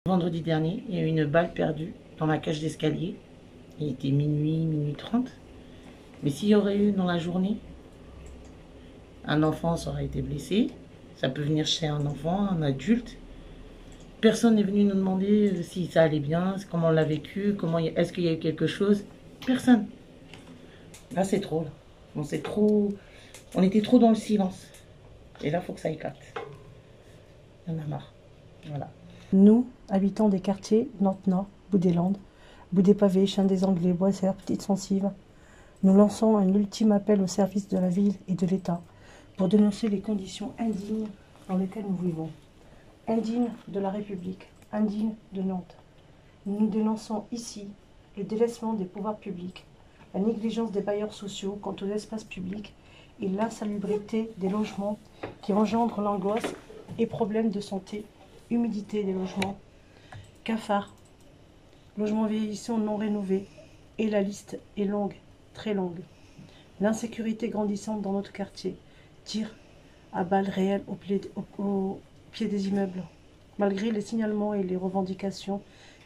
Vendredi dernier, il y a eu une balle perdue dans ma cage d'escalier. Il était minuit 30. Mais s'il y aurait eu dans la journée, un enfant ça aurait été blessé. Ça peut venir chez un enfant, un adulte. Personne n'est venu nous demander si ça allait bien, comment on l'a vécu, est-ce qu'il y a eu quelque chose. Personne. Là, c'est trop. Là. On était trop dans le silence. Et là, il faut que ça éclate. Il y en a marre. Voilà. Nous, habitants des quartiers Nantes-Nord, Bout-des-Landes, Bout-des-Pavés, Chêne des Anglais, Boissière, Petite-Censive, nous lançons un ultime appel au service de la ville et de l'État pour dénoncer les conditions indignes dans lesquelles nous vivons. Indignes de la République, indignes de Nantes. Nous dénonçons ici le délaissement des pouvoirs publics, la négligence des bailleurs sociaux quant aux espaces publics et l'insalubrité des logements qui engendrent l'angoisse et problèmes de santé, humidité des logements, cafards, logements vieillissants non rénovés, et la liste est longue, très longue. L'insécurité grandissante dans notre quartier, tirs à balles réelles au pied des immeubles. Malgré les signalements et les revendications,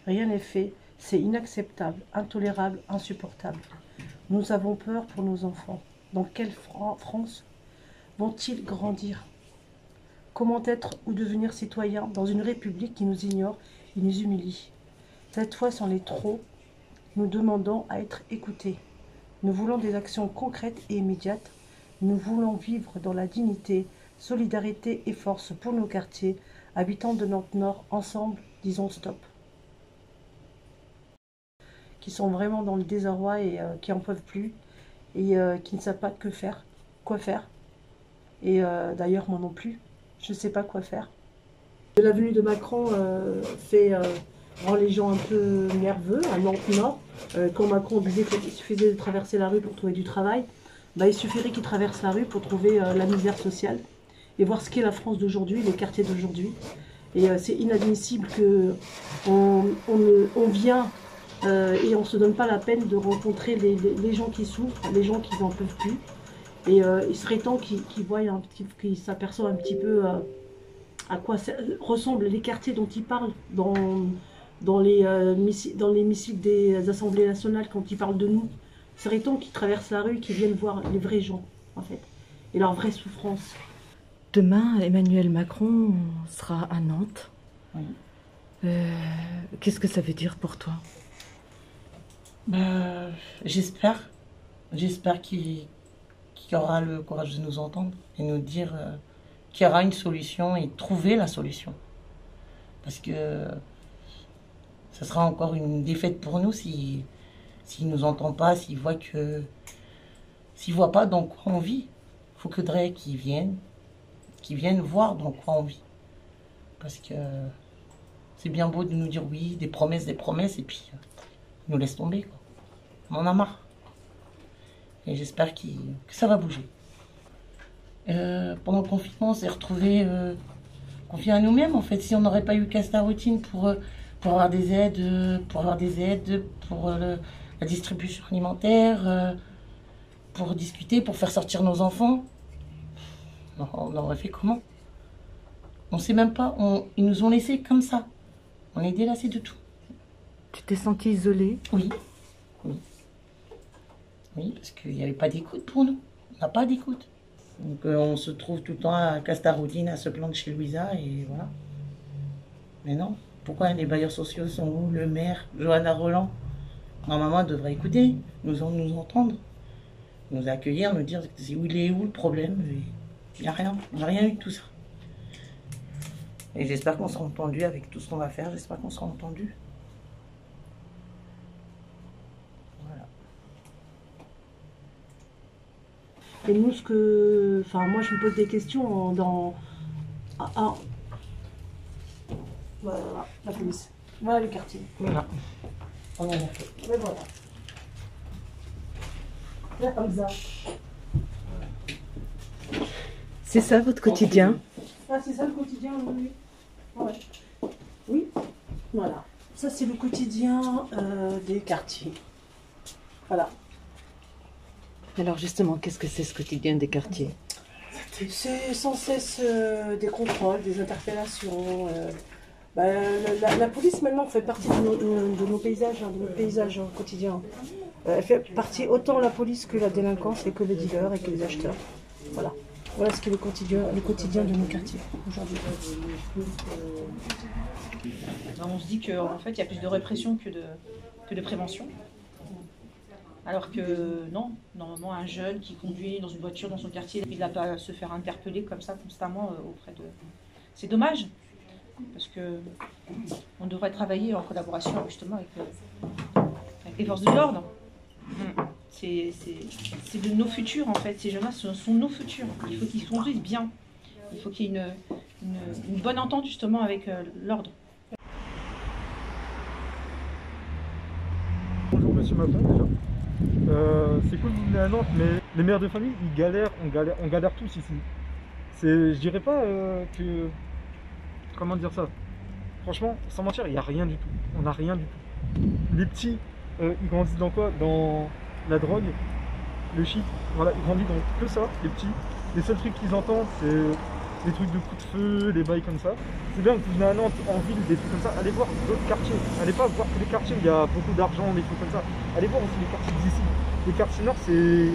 rien n'est fait, c'est inacceptable, intolérable, insupportable. Nous avons peur pour nos enfants. Dans quelle France vont-ils grandir ? Comment être ou devenir citoyen dans une république qui nous ignore et nous humilie? Cette fois, c'en est trop. Nous demandons à être écoutés. Nous voulons des actions concrètes et immédiates. Nous voulons vivre dans la dignité, solidarité et force pour nos quartiers. Habitants de Nantes-Nord, ensemble, disons stop. Qui sont vraiment dans le désarroi et qui n'en peuvent plus et qui ne savent pas quoi faire. Et d'ailleurs, moi non plus. Je ne sais pas quoi faire. La venue de Macron rend les gens un peu nerveux à Nantes-Nord. Quand Macron disait qu'il suffisait de traverser la rue pour trouver du travail, il suffirait qu'il traverse la rue pour trouver la misère sociale et voir ce qu'est la France d'aujourd'hui, les quartiers d'aujourd'hui. Et c'est inadmissible qu'on vient et on ne se donne pas la peine de rencontrer les gens qui souffrent, les gens qui n'en peuvent plus. Et il serait temps qu'ils s'aperçoivent un petit peu à quoi ressemblent les quartiers dont ils parlent dans l'hémicycle des Assemblées nationales quand ils parlent de nous. Il serait temps qu'ils traversent la rue, qu'ils viennent voir les vrais gens, en fait, et leurs vraies souffrances. Demain, Emmanuel Macron sera à Nantes. Oui. Qu'est-ce que ça veut dire pour toi? J'espère qu'il aura le courage de nous entendre et nous dire qu'il y aura une solution et trouver la solution. Parce que ça sera encore une défaite pour nous s'il ne nous entend pas, s'il voit pas dans quoi on vit. Il faudrait qu'ils viennent voir dans quoi on vit. Parce que c'est bien beau de nous dire oui, des promesses, et puis ils nous laissent tomber, quoi. On en a marre. Et j'espère que ça va bouger. Pendant le confinement, on s'est retrouvés confiés à nous-mêmes. En fait, si on n'aurait pas eu Castaroutine pour avoir des aides, pour la distribution alimentaire, pour discuter, pour faire sortir nos enfants, on aurait fait comment? On ne sait même pas. Ils nous ont laissés comme ça. On est délaissés de tout. Tu t'es sentie isolée? Oui. Oui, parce qu'il n'y avait pas d'écoute pour nous. On n'a pas d'écoute. Donc on se trouve tout le temps à Castaroutine, à se plaindre chez Louisa, et voilà. Mais non, pourquoi les bailleurs sociaux sont où? Le maire, Johanna Roland. Normalement, elle devrait écouter, nous entendre, nous accueillir, nous dire il est où le problème. Il n'y a rien, on n'a rien eu de tout ça. Et j'espère qu'on sera entendu avec tout ce qu'on va faire, j'espère qu'on sera entendu. Et nous, moi, je me pose des questions voilà, la police. Voilà le quartier. Voilà. On en a fait. Mais voilà. Là, comme ça. C'est ça votre quotidien? Ah, c'est ça le quotidien, oui. Ouais. Oui, voilà. Ça, c'est le quotidien des quartiers. Voilà. Alors justement, qu'est-ce que c'est ce quotidien des quartiers? C'est sans cesse des contrôles, des interpellations, La police maintenant fait partie de nos paysages, de notre paysage quotidien. Elle fait partie autant la police que la délinquance et que les dealers et que les acheteurs. Voilà. Voilà ce qui est le quotidien de nos quartiers aujourd'hui. On se dit qu'en fait, il y a plus de répression que de prévention. Alors que non, normalement, un jeune qui conduit dans une voiture dans son quartier, il n'a pas à se faire interpeller comme ça constamment auprès de... C'est dommage, parce que on devrait travailler en collaboration justement avec les forces de l'ordre. C'est de nos futurs en fait, ces jeunes-là sont nos futurs. Il faut qu'ils conduisent bien. Il faut qu'il y ait une bonne entente justement avec l'ordre. Bonjour Monsieur Macron déjà. C'est cool que vous venez à Nantes, mais les mères de famille, ils galèrent, on galère tous ici. Je dirais pas que... Comment dire ça? Franchement, sans mentir, il n'y a rien du tout. On n'a rien du tout. Les petits, ils grandissent dans quoi? Dans la drogue, le shit. Voilà, ils grandissent dans que ça, les petits. Les seuls trucs qu'ils entendent, c'est des trucs de coups de feu, des bails comme ça. C'est bien que vous venez à Nantes, en ville, des trucs comme ça. Allez voir d'autres quartiers. Allez pas voir tous les quartiers où il y a beaucoup d'argent, des trucs comme ça. Allez voir aussi les quartiers d'ici. Les quartiers nord, c'est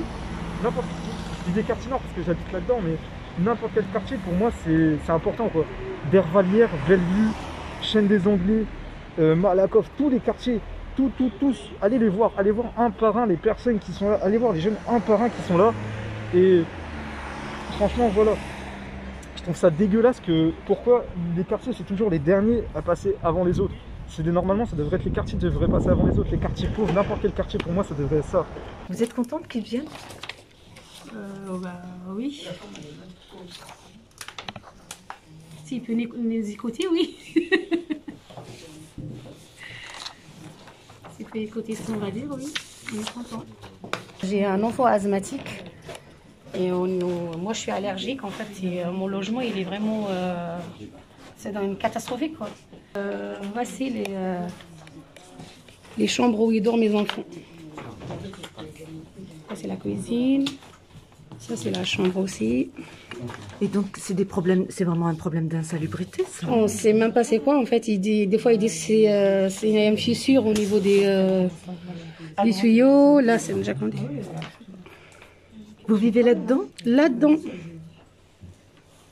n'importe qui. Je dis des quartiers nord parce que j'habite là-dedans, mais n'importe quel quartier, pour moi, c'est important, quoi. Dervallière, Bellevue, Chaîne des Anglais, Malakoff, tous les quartiers, tous. Allez les voir, allez voir un par un les personnes qui sont là. Allez voir les jeunes un par un qui sont là. Et franchement, voilà. Je trouve ça dégueulasse que pourquoi les quartiers c'est toujours les derniers à passer avant les autres. Normalement ça devrait être les quartiers qui devraient passer avant les autres. Les quartiers pauvres, n'importe quel quartier pour moi ça devrait être ça. Vous êtes contente qu'ils viennent? Oui. S'il peut nous écouter, oui. S'il peut écouter ce qu'on va dire, oui. On est content. J'ai un enfant asthmatique. Et moi, je suis allergique, en fait. Et, mon logement, il est vraiment... c'est dans une catastrophique, quoi. Voici les chambres où ils dorment mes enfants. Ça, c'est la cuisine. Ça, c'est la chambre aussi. Et donc, c'est des problèmes, c'est vraiment un problème d'insalubrité, ça? On ne sait même pas c'est quoi, en fait. Des fois, ils disent que c'est une fissure au niveau des tuyaux. Là, c'est déjà compté. Vous vivez là-dedans? Là-dedans.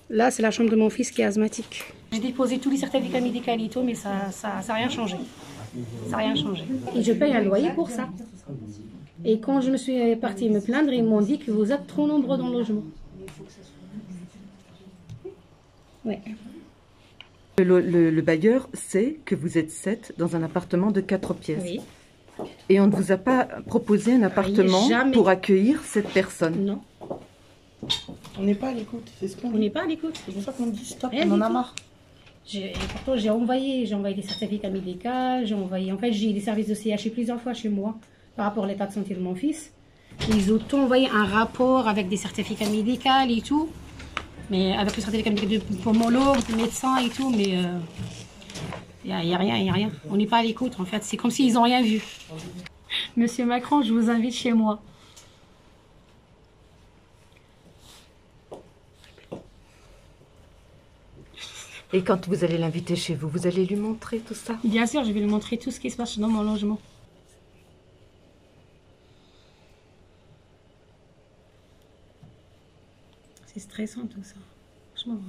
Là, c'est la chambre de mon fils qui est asthmatique. J'ai déposé tous les certificats médicaux et tout, mais ça n'a rien changé. Ça n'a rien changé. Et je paye un loyer pour ça. Et quand je me suis partie me plaindre, ils m'ont dit que vous êtes trop nombreux dans le logement. Ouais. Le bailleur sait que vous êtes 7 dans un appartement de 4 pièces. Oui. Et on ne vous a pas proposé un appartement pour accueillir cette personne? Non. On n'est pas à l'écoute, c'est ce qu'on On dit. n'est pas à l'écoute. C'est pour ça qu'on dit stop, Rien on en du a tout. marre. Et pourtant, j'ai envoyé des certificats médicaux, en fait, j'ai des services de CHU plusieurs fois chez moi par rapport à l'état de santé de mon fils. Ils ont envoyé un rapport avec des certificats médicaux et tout, mais avec le certificat médical de pneumologue, de médecin et tout, mais il n'y a rien. On n'est pas à l'écoute, en fait. C'est comme s'ils n'ont rien vu. Monsieur Macron, je vous invite chez moi. Et quand vous allez l'inviter chez vous, vous allez lui montrer tout ça? Bien sûr, je vais lui montrer tout ce qui se passe dans mon logement. C'est stressant tout ça. Franchement.